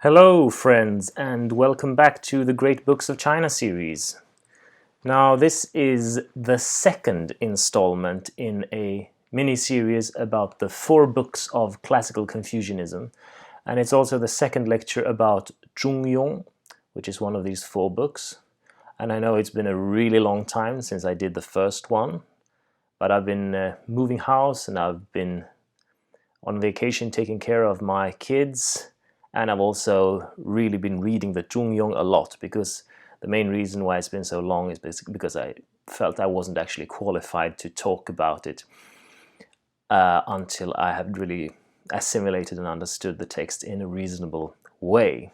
Hello friends, and welcome back to the Great Books of China series. Now this is the second installment in a mini-series about the 4 books of classical Confucianism, and it's also the second lecture about Zhongyong, which is one of these 4 books. And I know it's been a really long time since I did the first one, but I've been moving house and I've been on vacation taking care of my kids. And I've also really been reading the Zhongyong a lot, because the main reason why it's been so long is basically because I felt I wasn't actually qualified to talk about it until I had really assimilated and understood the text in a reasonable way.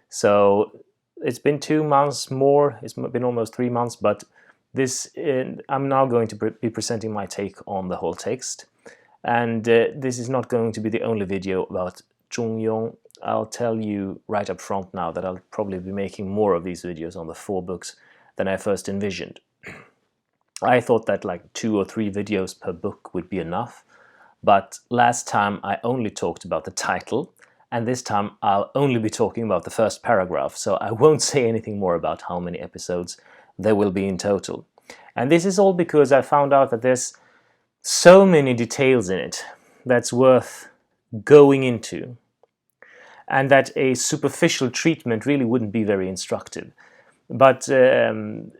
So it's been 2 months more, it's been almost 3 months, but I'm now going to be presenting my take on the whole text. And this is not going to be the only video about Zhongyong. I'll tell you right up front now that I'll probably be making more of these videos on the 4 books than I first envisioned. I thought that like 2 or 3 videos per book would be enough, but last time I only talked about the title, and this time I'll only be talking about the first paragraph, so I won't say anything more about how many episodes there will be in total. And this is all because I found out that there's so many details in it that's worth going into, and that a superficial treatment really wouldn't be very instructive. But so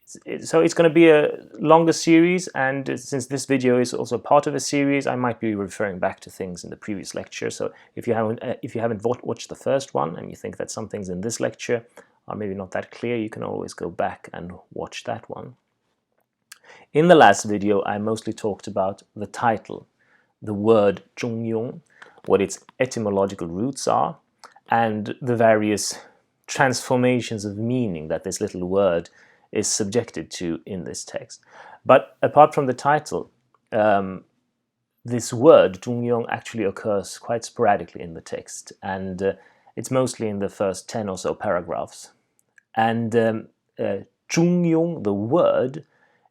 it's going to be a longer series, and since this video is also part of a series, I might be referring back to things in the previous lecture. So if you haven't watched the first one and you think that some things in this lecture are maybe not that clear, you can always go back and watch that one. In the last video, I mostly talked about the title, the word Zhongyong, what its etymological roots are, and the various transformations of meaning that this little word is subjected to in this text. But apart from the title, this word, Zhongyong, actually occurs quite sporadically in the text, and it's mostly in the first 10 or so paragraphs. And Zhongyong, the word,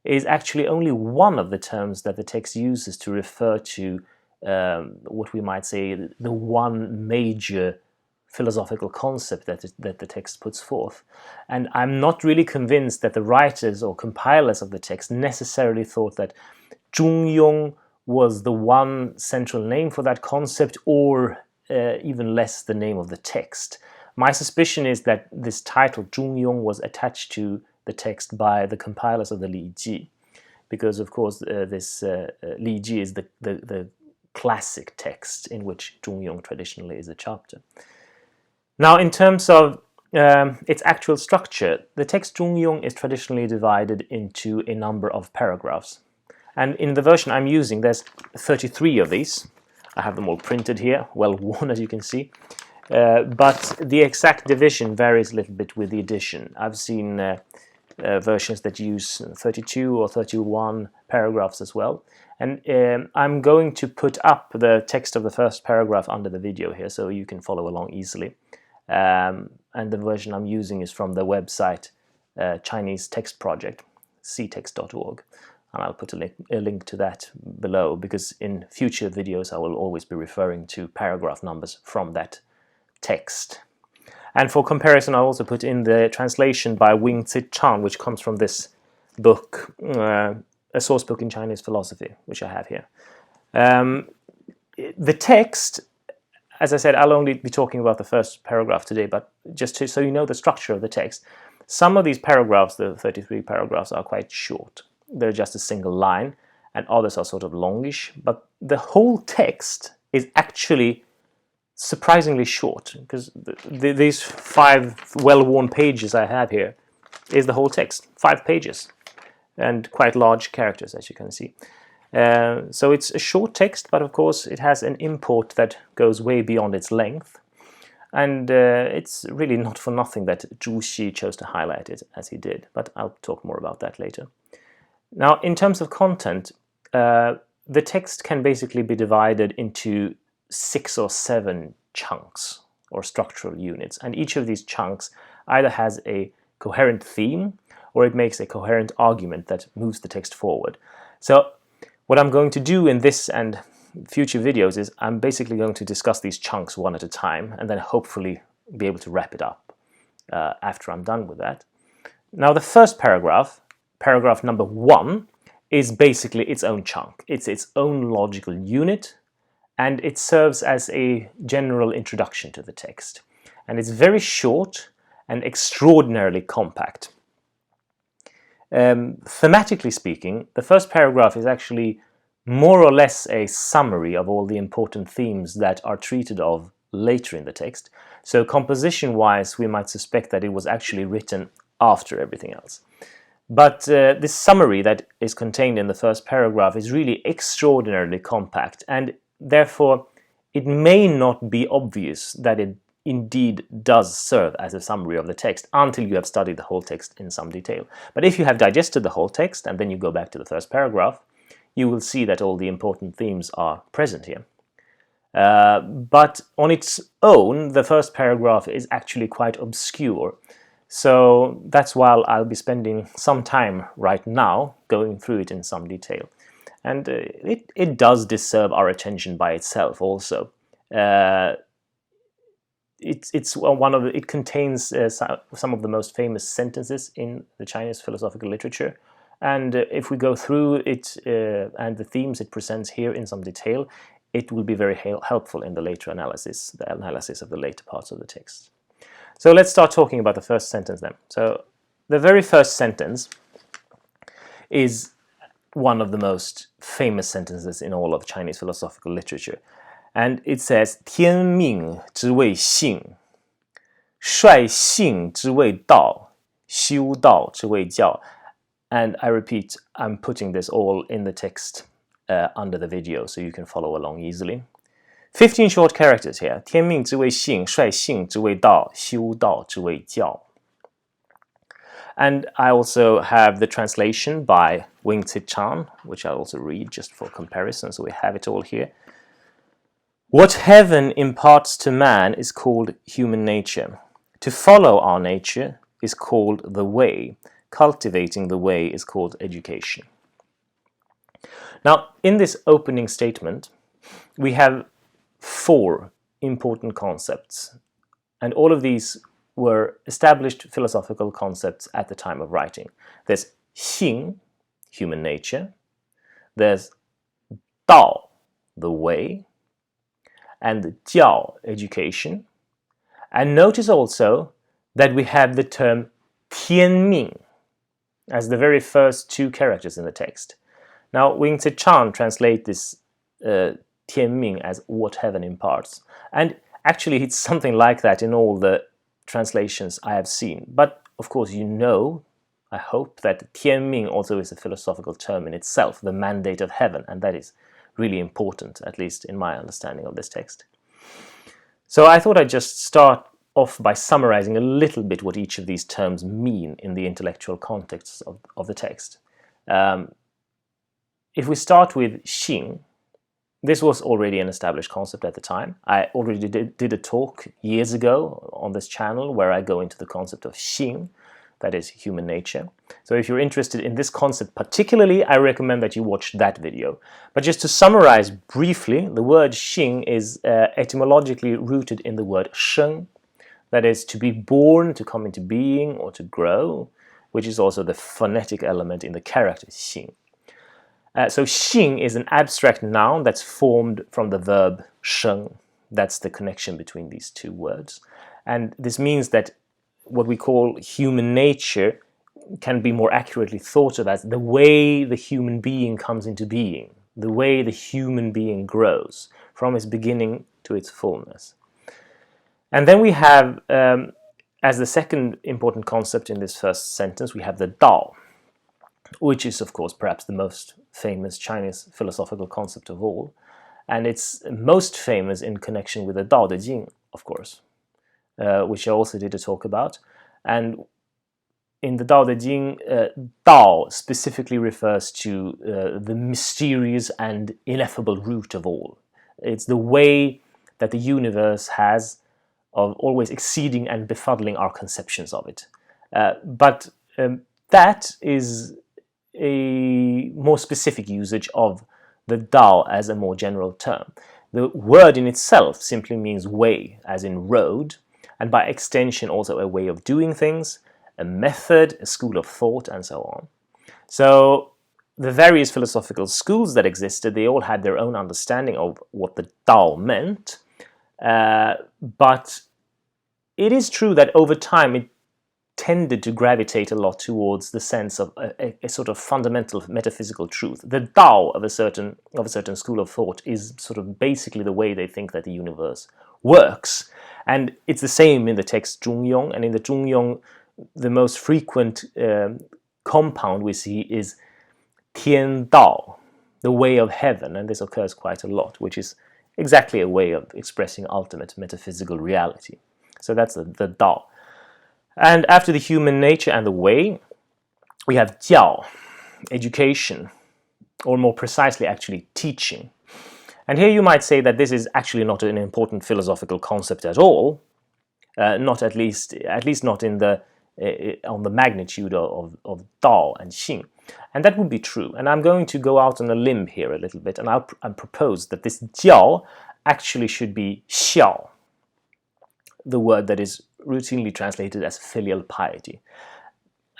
is actually only one of the terms that the text uses to refer to what we might say the one major philosophical concept that the text puts forth. And I'm not really convinced that the writers or compilers of the text necessarily thought that Zhongyong was the one central name for that concept, or even less the name of the text. My suspicion is that this title, Zhongyong, was attached to the text by the compilers of the Li Ji, because of course this Li Ji is the classic text in which Zhongyong traditionally is a chapter. Now, in terms of its actual structure, the text Zhongyong is traditionally divided into a number of paragraphs. And in the version I'm using, there's 33 of these. I have them all printed here, well worn as you can see. But the exact division varies a little bit with the edition. I've seen versions that use 32 or 31 paragraphs as well. And I'm going to put up the text of the first paragraph under the video here, so you can follow along easily. And the version I'm using is from the website Chinese Text Project, ctext.org. And I'll put a link to that below, because in future videos I will always be referring to paragraph numbers from that text. And for comparison, I also put in the translation by Wing-Tsit Chan, which comes from this book, a source book in Chinese philosophy, which I have here. The text, as I said, I'll only be talking about the first paragraph today, but just so you know the structure of the text, some of these paragraphs, the 33 paragraphs, are quite short. They're just a single line, and others are sort of longish, but the whole text is actually surprisingly short, because these 5 well-worn pages I have here is the whole text, 5 pages, and quite large characters, as you can see. So it's a short text, but of course it has an import that goes way beyond its length, and it's really not for nothing that Zhu Xi chose to highlight it as he did, but I'll talk more about that later. Now, in terms of content, the text can basically be divided into 6 or 7 chunks or structural units, and each of these chunks either has a coherent theme or it makes a coherent argument that moves the text forward. So what I'm going to do in this and future videos is I'm basically going to discuss these chunks one at a time and then hopefully be able to wrap it up after I'm done with that. Now the first paragraph, paragraph number 1, is basically its own chunk. It's its own logical unit, and it serves as a general introduction to the text. And it's very short and extraordinarily compact. Thematically speaking, the first paragraph is actually more or less a summary of all the important themes that are treated of later in the text. So composition-wise, we might suspect that it was actually written after everything else. But this summary that is contained in the first paragraph is really extraordinarily compact, and therefore it may not be obvious that it indeed does serve as a summary of the text until you have studied the whole text in some detail. But if you have digested the whole text and then you go back to the first paragraph, you will see that all the important themes are present here. But on its own, the first paragraph is actually quite obscure. So that's why I'll be spending some time right now going through it in some detail. And it does deserve our attention by itself also. It contains some of the most famous sentences in the Chinese philosophical literature. And if we go through it and the themes it presents here in some detail, it will be very helpful in the later analysis, the analysis of the later parts of the text. So let's start talking about the first sentence then. So the very first sentence is one of the most famous sentences in all of Chinese philosophical literature. And it says, 天命之謂性，率性之謂道，修道之謂教. And I repeat, I'm putting this all in the text under the video so you can follow along easily. 15 short characters here. 天命之謂性，率性之謂道，修道之謂教. And I also have the translation by Wing-Tsit Chan, which I'll also read just for comparison, so we have it all here. What heaven imparts to man is called human nature. To follow our nature is called the way. Cultivating the way is called education. Now, in this opening statement, we have 4 important concepts, and all of these were established philosophical concepts at the time of writing. There's xing, human nature, there's dao, the way, and jiao, education. And notice also that we have the term 天命 as the very first 2 characters in the text. Now, Wing-Tsit Chan translates this 天命 as what heaven imparts. And actually, it's something like that in all the translations I have seen. But, of course, you know, I hope, that 天命 also is a philosophical term in itself, the mandate of heaven, and that is really important, at least in my understanding of this text. So I thought I'd just start off by summarizing a little bit what each of these terms mean in the intellectual context of the text. If we start with xing, this was already an established concept at the time. I already did a talk years ago on this channel where I go into the concept of xing, that is human nature. So if you're interested in this concept particularly, I recommend that you watch that video. But just to summarize briefly, the word xing is etymologically rooted in the word sheng, that is to be born, to come into being, or to grow, which is also the phonetic element in the character xing. So xing is an abstract noun that's formed from the verb sheng. That's the connection between these 2 words. And this means that what we call human nature can be more accurately thought of as the way the human being comes into being, the way the human being grows from its beginning to its fullness. And then we have, as the second important concept in this first sentence, we have the Dao, which is, of course, perhaps the most famous Chinese philosophical concept of all. And it's most famous in connection with the Dao De Jing, of course, which I also did a talk about. And in the Dao De Jing, Dao specifically refers to the mysterious and ineffable root of all. It's the way that the universe has of always exceeding and befuddling our conceptions of it. But that is a more specific usage of the Tao as a more general term. The word in itself simply means way, as in road, and by extension also a way of doing things, a method, a school of thought, and so on. So the various philosophical schools that existed, they all had their own understanding of what the Tao meant, but it is true that over time it tended to gravitate a lot towards the sense of a sort of fundamental metaphysical truth. The Tao of a certain school of thought is sort of basically the way they think that the universe works. And it's the same in the text Zhongyong, and in the Zhongyong the most frequent compound we see is Tian Dao, the way of heaven, and this occurs quite a lot, which is exactly a way of expressing ultimate metaphysical reality. So that's the Dao. And after the human nature and the way, we have jiao, education, or more precisely actually teaching. And here you might say that this is actually not an important philosophical concept at all, not at least not in the on the magnitude of Dao and Xing. And that would be true. And I'm going to go out on a limb here a little bit, and I'll propose that this jiao actually should be xiao, the word that is routinely translated as filial piety.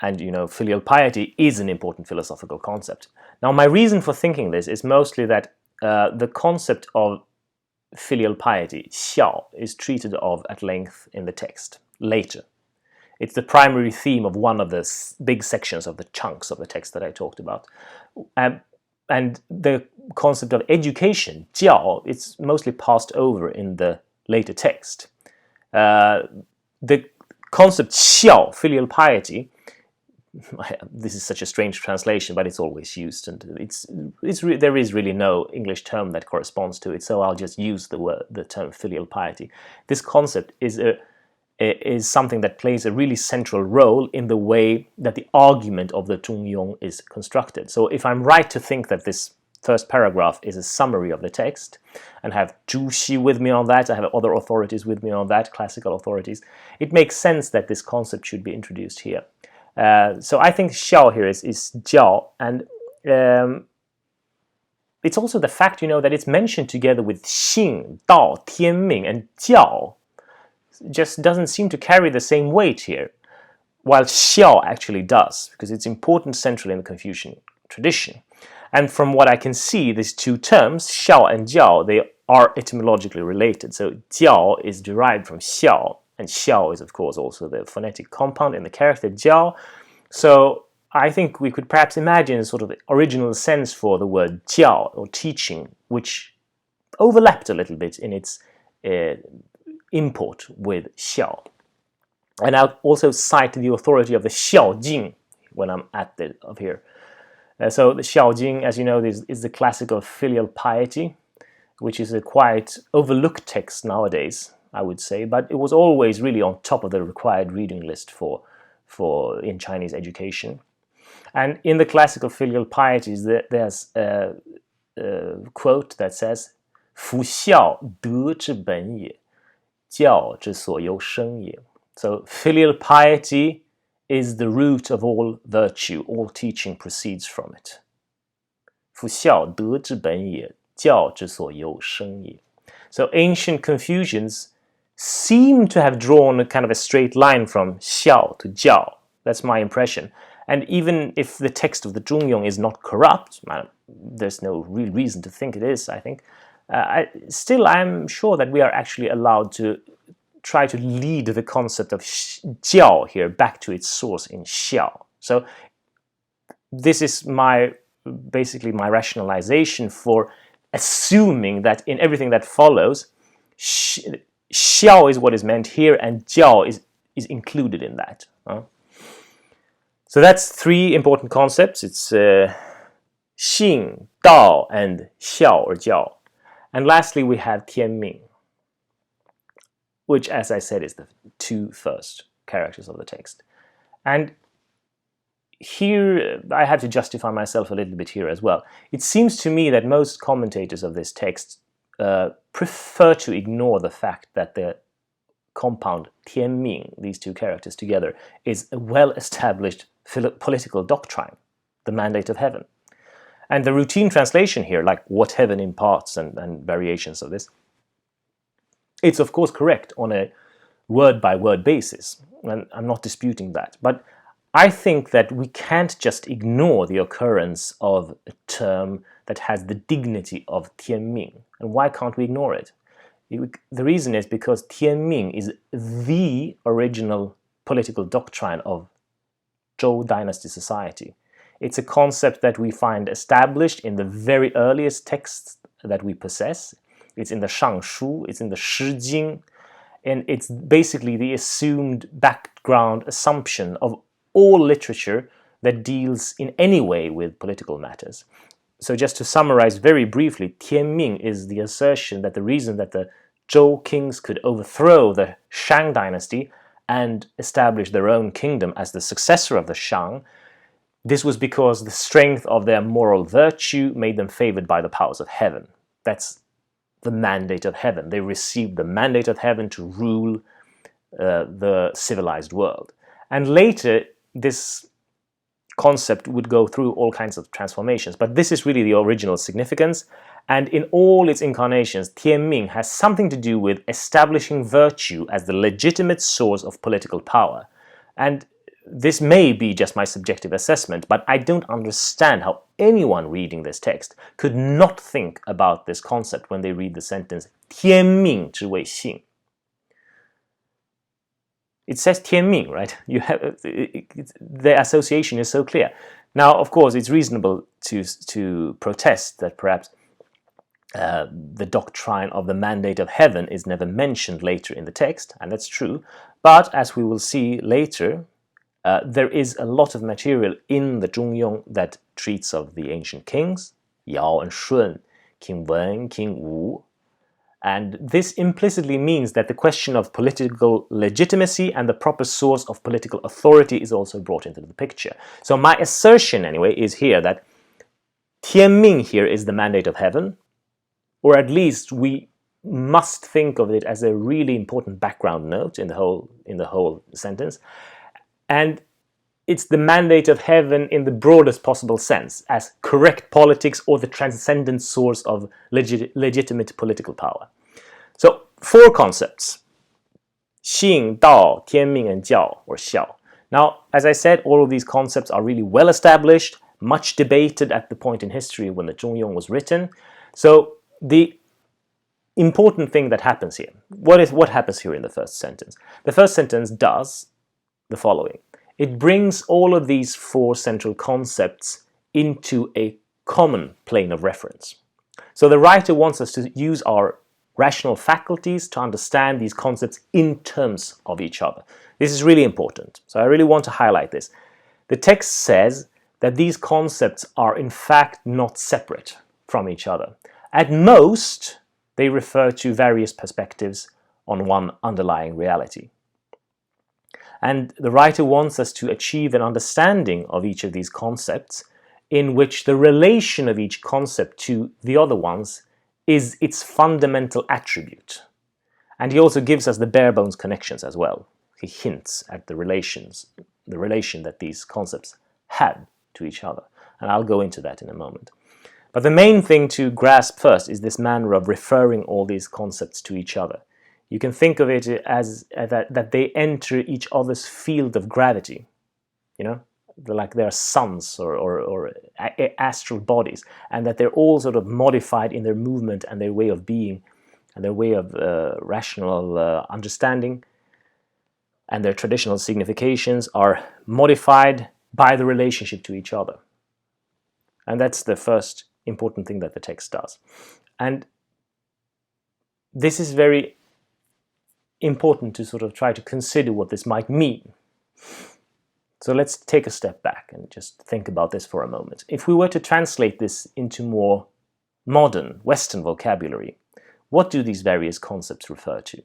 And you know, filial piety is an important philosophical concept. Now, my reason for thinking this is mostly that the concept of filial piety, xiao, is treated of at length in the text later. It's the primary theme of one of the big sections of the chunks of the text that I talked about. And the concept of education, jiao, it's mostly passed over in the later text. The concept xiao, filial piety, this is such a strange translation, but it's always used, and there is really no English term that corresponds to it, so I'll just use the term filial piety. This concept is something that plays a really central role in the way that the argument of the Zhongyong is constructed. So if I'm right to think that this first paragraph is a summary of the text, and have Zhu Xi with me on that, I have other authorities with me on that, classical authorities, it makes sense that this concept should be introduced here. So I think xiao here is jiao, and it's also the fact, you know, that it's mentioned together with Xing, Dao, Tianming, and jiao just doesn't seem to carry the same weight here, while xiao actually does, because it's important central in the Confucian tradition. And from what I can see, these two terms, xiao and jiao, they are etymologically related. So jiao is derived from xiao, and xiao is of course also the phonetic compound in the character jiao. So I think we could perhaps imagine a sort of original sense for the word jiao, or teaching, which overlapped a little bit in its import with xiao. And I'll also cite the authority of the Xiao Jing when I'm at the of here. So the Xiao Jing, as you know, is the classic of filial piety, which is a quite overlooked text nowadays, I would say, but it was always really on top of the required reading list for in Chinese education. And in the classic of filial pieties, there's a quote that says, 夫孝德之本也，教之所由生也. So filial piety is the root of all virtue, all teaching proceeds from it. 夫孝德之本也，教之所由生也. So ancient Confucians seem to have drawn a kind of a straight line from xiao to jiao. That's my impression. And even if the text of the Zhongyong is not corrupt, there's no real reason to think it is, I think, still I'm sure that we are actually allowed to try to lead the concept of jiao here back to its source in xiao. So this is basically my rationalization for assuming that in everything that follows, xiao is what is meant here, and jiao is included in that. So that's three important concepts. It's Xing, Dao, and Xiao or Jiao. And lastly, we have Tianming, which, as I said, is the two first characters of the text. And here, I have to justify myself a little bit here as well. It seems to me that most commentators of this text prefer to ignore the fact that the compound Tianming, these two characters together, is a well-established political doctrine, the mandate of heaven. And the routine translation here, like what heaven imparts and variations of this, it's of course correct on a word-by-word basis, and I'm not disputing that. But I think that we can't just ignore the occurrence of a term that has the dignity of Tianming. And why can't we ignore it? The reason is because Tianming is the original political doctrine of Zhou dynasty society. It's a concept that we find established in the very earliest texts that we possess. It's in the Shangshu, it's in the Shijing, and it's basically the assumed background assumption of all literature that deals in any way with political matters. So just to summarize very briefly, Tianming is the assertion that the reason that the Zhou kings could overthrow the Shang dynasty and establish their own kingdom as the successor of the Shang, this was because the strength of their moral virtue made them favored by the powers of heaven. That's the mandate of heaven. They received the mandate of heaven to rule the civilized world. And later, this concept would go through all kinds of transformations, but this is really the original significance. And in all its incarnations, Tianming has something to do with establishing virtue as the legitimate source of political power. And this may be just my subjective assessment, but I don't understand how anyone reading this text could not think about this concept when they read the sentence 天命之谓性. It says 天命, right? The association is so clear. Now, of course, it's reasonable to protest that perhaps the doctrine of the mandate of heaven is never mentioned later in the text, and that's true. But as we will see later, there is a lot of material in the Zhongyong that treats of the ancient kings, Yao and Shun, King Wen, King Wu. And this implicitly means that the question of political legitimacy and the proper source of political authority is also brought into the picture. So my assertion, anyway, is here that Tianming here is the mandate of heaven, or at least we must think of it as a really important background note in the whole sentence. And it's the mandate of heaven in the broadest possible sense, as correct politics or the transcendent source of legitimate political power. So, 4 concepts: Xing, Dao, Tianming, and Jiao, or Xiao. Now, as I said, all of these concepts are really well established, much debated at the point in history when the Zhongyong was written. So, the important thing that happens here, what happens here in the first sentence? The first sentence does the following. It brings all of these 4 central concepts into a common plane of reference. So the writer wants us to use our rational faculties to understand these concepts in terms of each other. This is really important, so I really want to highlight this. The text says that these concepts are in fact not separate from each other. At most, they refer to various perspectives on one underlying reality. And the writer wants us to achieve an understanding of each of these concepts in which the relation of each concept to the other ones is its fundamental attribute. And he also gives us the bare bones connections as well. He hints at the relation that these concepts have to each other. And I'll go into that in a moment. But the main thing to grasp first is this manner of referring all these concepts to each other. You can think of it as that they enter each other's field of gravity, you know, like they're suns or astral bodies, and that they're all sort of modified in their movement and their way of being and their way of rational understanding, and their traditional significations are modified by the relationship to each other. And that's the first important thing that the text does. And this is very important to sort of try to consider what this might mean. So let's take a step back and just think about this for a moment. If we were to translate this into more modern, Western vocabulary, what do these various concepts refer to?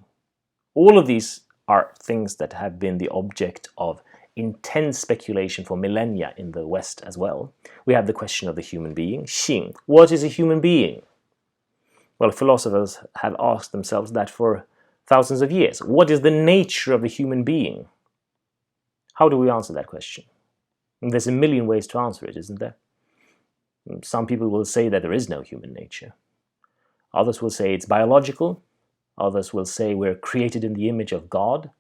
All of these are things that have been the object of intense speculation for millennia in the West as well. We have the question of the human being, Xing. What is a human being? Well, philosophers have asked themselves that for thousands of years. What is the nature of the human being? How do we answer that question? And there's a million ways to answer it, isn't there? Some people will say that there is no human nature. Others will say it's biological. Others will say we're created in the image of God.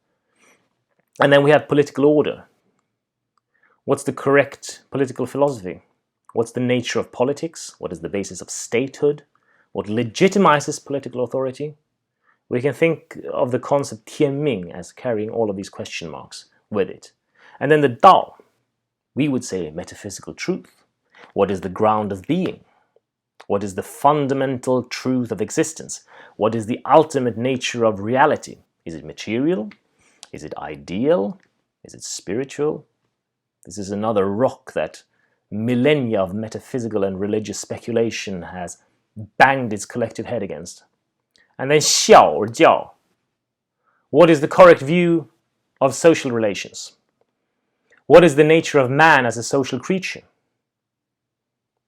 And then we have political order. What's the correct political philosophy? What's the nature of politics? What is the basis of statehood? What legitimizes political authority? We can think of the concept 天命 as carrying all of these question marks with it. And then the Dao, we would say metaphysical truth. What is the ground of being? What is the fundamental truth of existence? What is the ultimate nature of reality? Is it material? Is it ideal? Is it spiritual? This is another rock that millennia of metaphysical and religious speculation has banged its collective head against. And then 孝 or 教. What is the correct view of social relations? What is the nature of man as a social creature?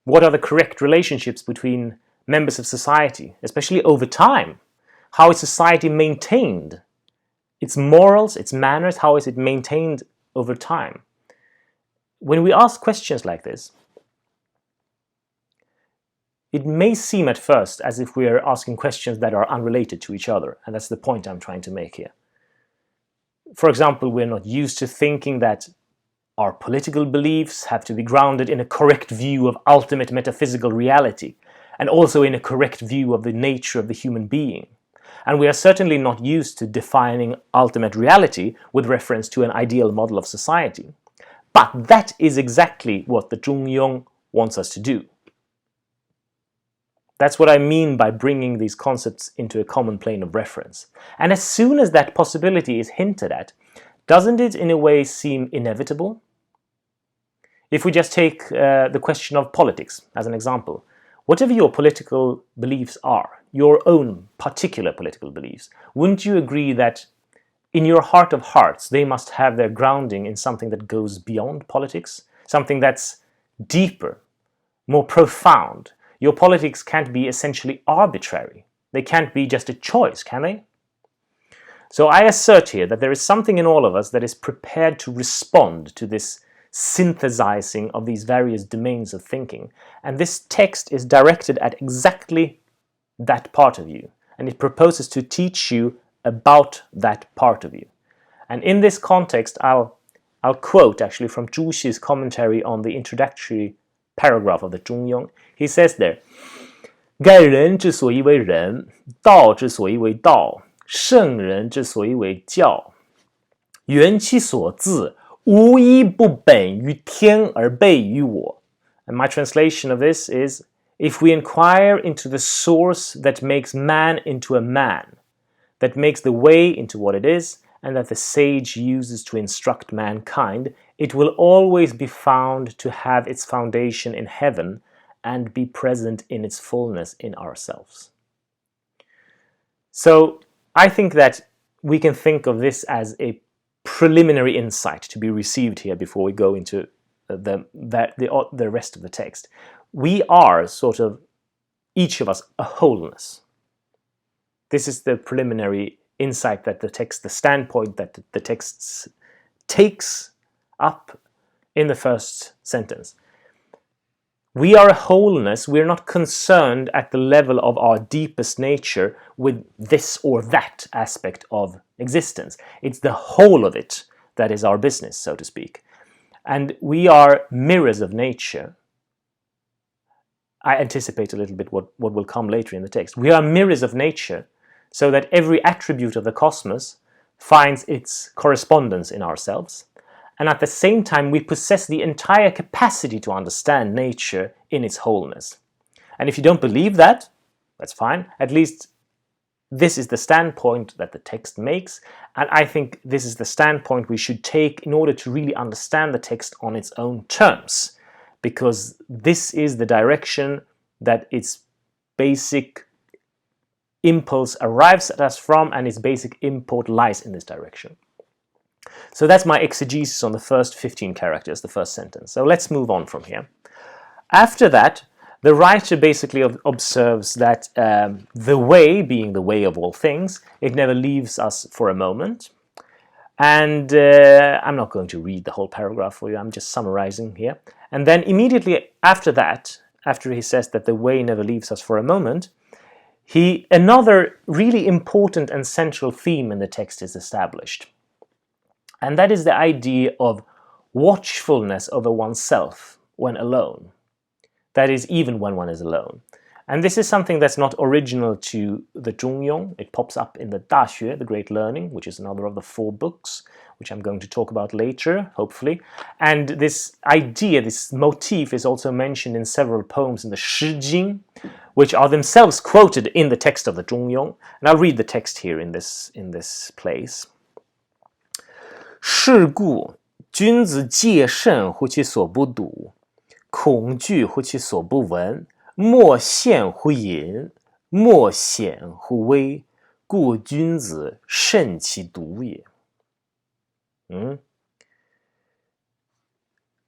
What are the correct relationships between members of society, especially over time? How is society maintained? Its morals, its manners, how is it maintained over time? When we ask questions like this, it may seem at first as if we are asking questions that are unrelated to each other, and that's the point I'm trying to make here. For example, we're not used to thinking that our political beliefs have to be grounded in a correct view of ultimate metaphysical reality, and also in a correct view of the nature of the human being. And we are certainly not used to defining ultimate reality with reference to an ideal model of society. But that is exactly what the Zhongyong wants us to do. That's what I mean by bringing these concepts into a common plane of reference. And as soon as that possibility is hinted at, doesn't it in a way seem inevitable? If we just take the question of politics as an example, whatever your political beliefs are, your own particular political beliefs, wouldn't you agree that in your heart of hearts they must have their grounding in something that goes beyond politics, something that's deeper, more profound? Your politics can't be essentially arbitrary. They can't be just a choice, can they? So I assert here that there is something in all of us that is prepared to respond to this synthesizing of these various domains of thinking. And this text is directed at exactly that part of you. And it proposes to teach you about that part of you. And in this context, I'll quote actually from Zhu Xi's commentary on the introductory paragraph of the Zhongyong. He says there, 盖人之所以为人，道之所以为道，圣人之所以为教，缘其所自，无一不本于天而备于我. And my translation of this is, if we inquire into the source that makes man into a man, that makes the way into what it is, and that the sage uses to instruct mankind, it will always be found to have its foundation in heaven and be present in its fullness in ourselves. So I think that we can think of this as a preliminary insight to be received here before we go into the rest of the text. We are sort of, each of us, a wholeness. This is the preliminary insight that the standpoint that the text takes up in the first sentence. We are a wholeness. We're not concerned at the level of our deepest nature with this or that aspect of existence. It's the whole of it that is our business, so to speak. And we are mirrors of nature. I anticipate a little bit what will come later in the text. We are mirrors of nature, so that every attribute of the cosmos finds its correspondence in ourselves. And at the same time, we possess the entire capacity to understand nature in its wholeness. And if you don't believe that, that's fine. At least this is the standpoint that the text makes. And I think this is the standpoint we should take in order to really understand the text on its own terms. Because this is the direction that its basic impulse arrives at us from, and its basic import lies in this direction. So that's my exegesis on the first 15 characters, the first sentence. So let's move on from here. After that, the writer basically observes that the way, being the way of all things, it never leaves us for a moment. And I'm not going to read the whole paragraph for you, I'm just summarizing here. And then immediately after that, after he says that the way never leaves us for a moment, another really important and central theme in the text is established. And that is the idea of watchfulness over oneself when alone. That is, even when one is alone. And this is something that's not original to the Zhongyong. It pops up in the Daxue, the Great Learning, which is another of the 4 books, which I'm going to talk about later, hopefully. And this idea, this motif, is also mentioned in several poems in the Shijing, which are themselves quoted in the text of the Zhongyong. And I'll read the text here in this place. 是故君子戒慎乎其所不睹，恐惧乎其所不闻，莫见乎隐，莫显乎微，故君子慎其独也。And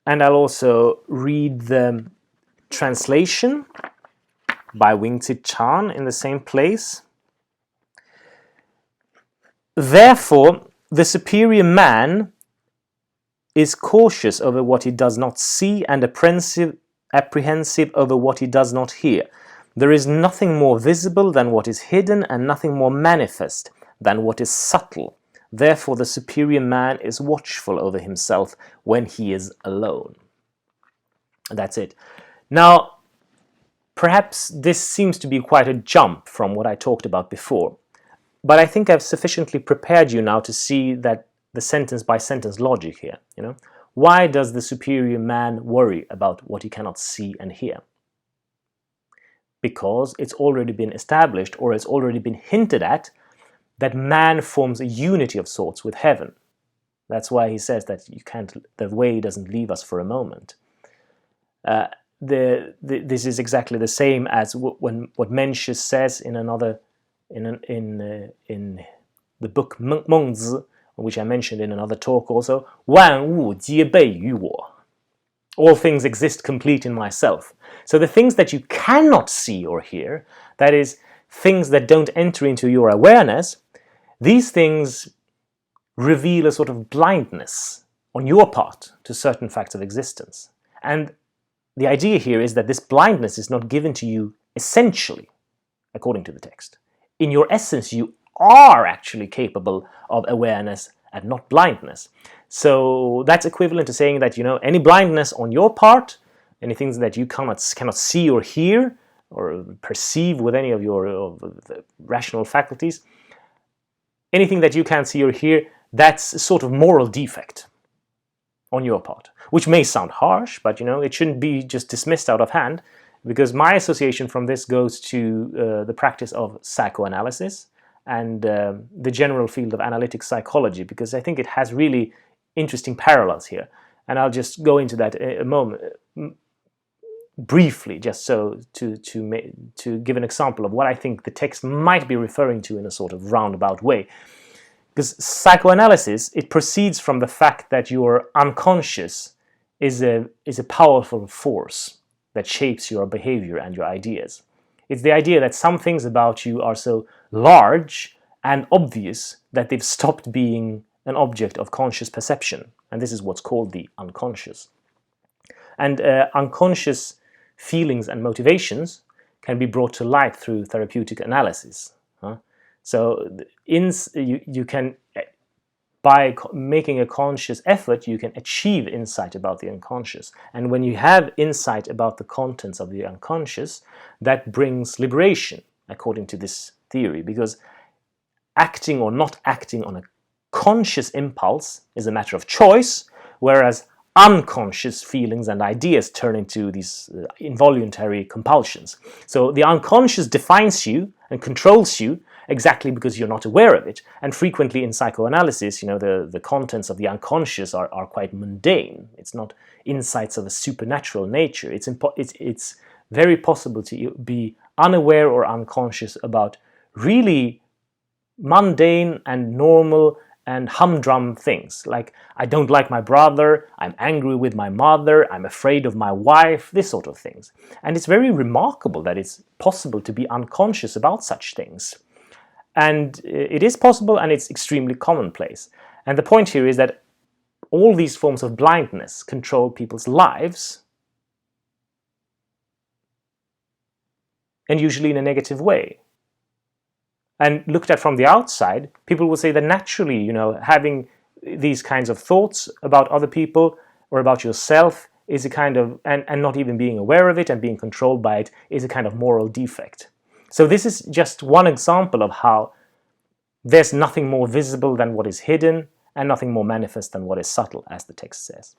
I'll also read the translation by Wing-Tsit Chan in the same place. Therefore, the superior man is cautious over what he does not see and apprehensive over what he does not hear. There is nothing more visible than what is hidden and nothing more manifest than what is subtle. Therefore, the superior man is watchful over himself when he is alone. That's it. Now, perhaps this seems to be quite a jump from what I talked about before, but I think I've sufficiently prepared you now to see that the sentence-by-sentence logic here. Why does the superior man worry about what he cannot see and hear? Because it's already been established, or it's already been hinted at, that man forms a unity of sorts with heaven. That's why he says that the way doesn't leave us for a moment. This is exactly the same as what Mencius says in the book Mengzi, which I mentioned in another talk also. 万物皆备于我. All things exist complete in myself. So the things that you cannot see or hear, that is, things that don't enter into your awareness, these things reveal a sort of blindness on your part to certain facts of existence. And the idea here is that this blindness is not given to you essentially, according to the text. In your essence, you are actually capable of awareness and not blindness. So that's equivalent to saying that, any blindness on your part, any things that you cannot see or hear or perceive with any of the rational faculties, anything that you can't see or hear, that's a sort of moral defect on your part, which may sound harsh, but it shouldn't be just dismissed out of hand, because my association from this goes to the practice of psychoanalysis and the general field of analytic psychology, because I think it has really interesting parallels here. And I'll just go into that in a moment, briefly, just so to give an example of what I think the text might be referring to in a sort of roundabout way. Because psychoanalysis, it proceeds from the fact that your unconscious is a powerful force that shapes your behavior and your ideas. It's the idea that some things about you are so large and obvious that they've stopped being an object of conscious perception. And this is what's called the unconscious. And unconscious feelings and motivations can be brought to light through therapeutic analysis. So you can, by making a conscious effort, you can achieve insight about the unconscious. And when you have insight about the contents of the unconscious, that brings liberation, according to this theory, because acting or not acting on a conscious impulse is a matter of choice, whereas unconscious feelings and ideas turn into these involuntary compulsions. So the unconscious defines you and controls you exactly because you're not aware of it. And frequently in psychoanalysis, the contents of the unconscious are quite mundane. It's not insights of a supernatural nature. It's very possible to be unaware or unconscious about really mundane and normal and humdrum things, like I don't like my brother, I'm angry with my mother, I'm afraid of my wife, this sort of things. And it's very remarkable that it's possible to be unconscious about such things. And it is possible, and it's extremely commonplace. And the point here is that all these forms of blindness control people's lives and usually in a negative way. And looked at from the outside, people will say that naturally, having these kinds of thoughts about other people or about yourself is a kind of, and not even being aware of it and being controlled by it, is a kind of moral defect. So this is just one example of how there's nothing more visible than what is hidden and nothing more manifest than what is subtle, as the text says.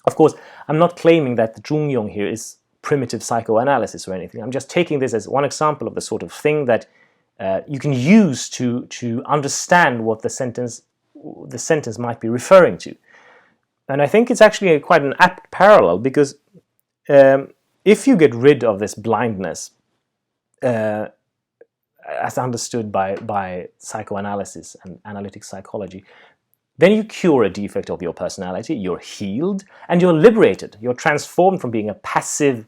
Of course, I'm not claiming that the Zhongyong here is primitive psychoanalysis or anything. I'm just taking this as one example of the sort of thing that you can use to understand what the sentence might be referring to. And I think it's actually quite an apt parallel, because if you get rid of this blindness, as understood by psychoanalysis and analytic psychology, then you cure a defect of your personality, you're healed, and you're liberated. You're transformed from being a passive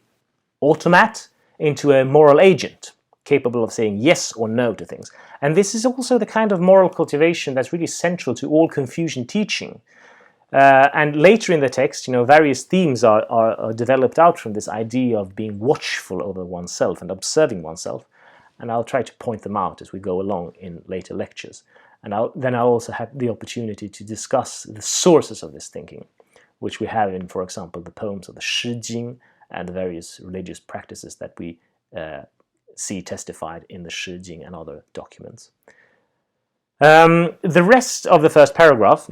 automat into a moral agent, capable of saying yes or no to things. And this is also the kind of moral cultivation that's really central to all Confucian teaching. And later in the text, various themes are developed out from this idea of being watchful over oneself and observing oneself. And I'll try to point them out as we go along in later lectures. And I'll also have the opportunity to discuss the sources of this thinking, which we have in, for example, the poems of the Shi Jing and the various religious practices that we see testified in the Shi Jing and other documents. The rest of the first paragraph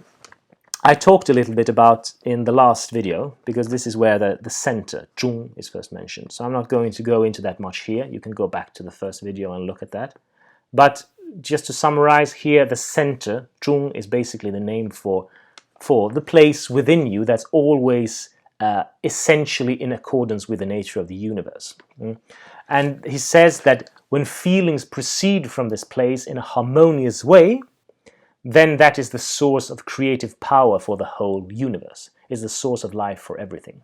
I talked a little bit about in the last video, because this is where the center, chung, is first mentioned. So I'm not going to go into that much here. You can go back to the first video and look at that. But just to summarize here, the center, chung, is basically the name for the place within you that's always essentially in accordance with the nature of the universe. And he says that when feelings proceed from this place in a harmonious way, then that is the source of creative power for the whole universe, is the source of life for everything.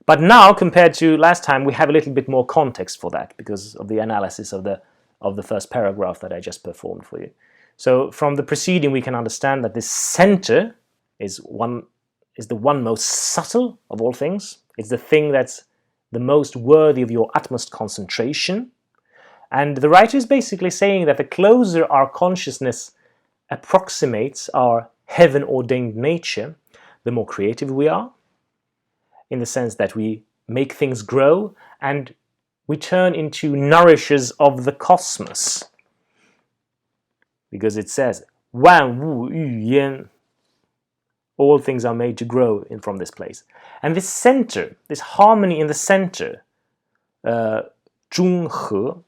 But now, compared to last time, we have a little bit more context for that because of the analysis of the first paragraph that I just performed for you. So from the preceding, we can understand that this center is the one most subtle of all things. It's the thing that's the most worthy of your utmost concentration. And the writer is basically saying that the closer our consciousness approximates our heaven-ordained nature, the more creative we are, in the sense that we make things grow and we turn into nourishers of the cosmos. Because it says, 万物育焉, all things are made to grow from this place. And this center, this harmony in the center, 中和,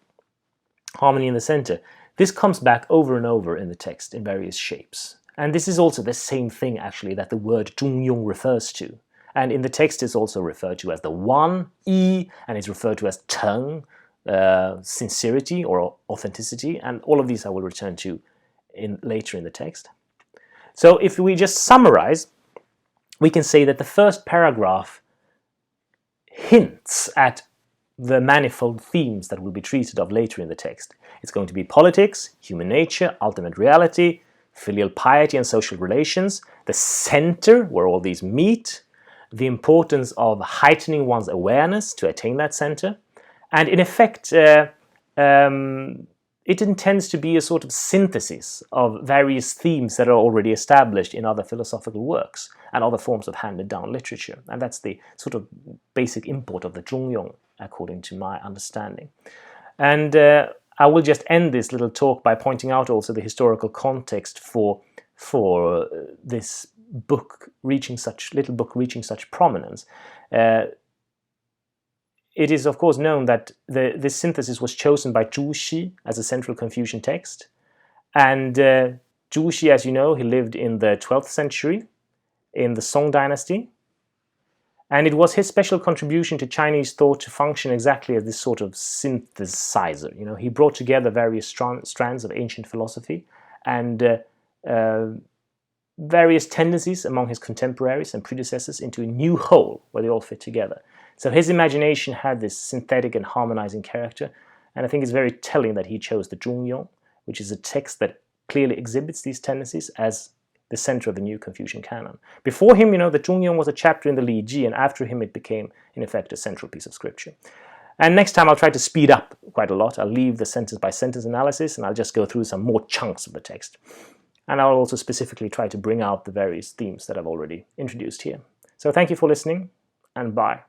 harmony in the center, this comes back over and over in the text in various shapes. And this is also the same thing, actually, that the word Zhongyong refers to. And in the text it's also referred to as the one, yi, and it's referred to as chung, sincerity or authenticity, and all of these I will return to later in the text. So if we just summarize, we can say that the first paragraph hints at the manifold themes that will be treated of later in the text. It's going to be politics, human nature, ultimate reality, filial piety and social relations, the center where all these meet, the importance of heightening one's awareness to attain that center, and in effect it intends to be a sort of synthesis of various themes that are already established in other philosophical works and other forms of handed-down literature. And that's the sort of basic import of the Zhongyong, according to my understanding. And I will just end this little talk by pointing out also the historical context for this book reaching such prominence. It is of course known that this synthesis was chosen by Zhu Xi as a central Confucian text, and Zhu Xi, as you know, he lived in the 12th century in the Song dynasty, and it was his special contribution to Chinese thought to function exactly as this sort of synthesizer. He brought together various strands of ancient philosophy and various tendencies among his contemporaries and predecessors into a new whole where they all fit together. So his imagination had this synthetic and harmonizing character, and I think it's very telling that he chose the Zhongyong, which is a text that clearly exhibits these tendencies as the center of the new Confucian canon. Before him, the Zhongyong was a chapter in the Li Ji, and after him it became, in effect, a central piece of scripture. And next time I'll try to speed up quite a lot. I'll leave the sentence-by-sentence analysis, and I'll just go through some more chunks of the text. And I'll also specifically try to bring out the various themes that I've already introduced here. So thank you for listening, and bye.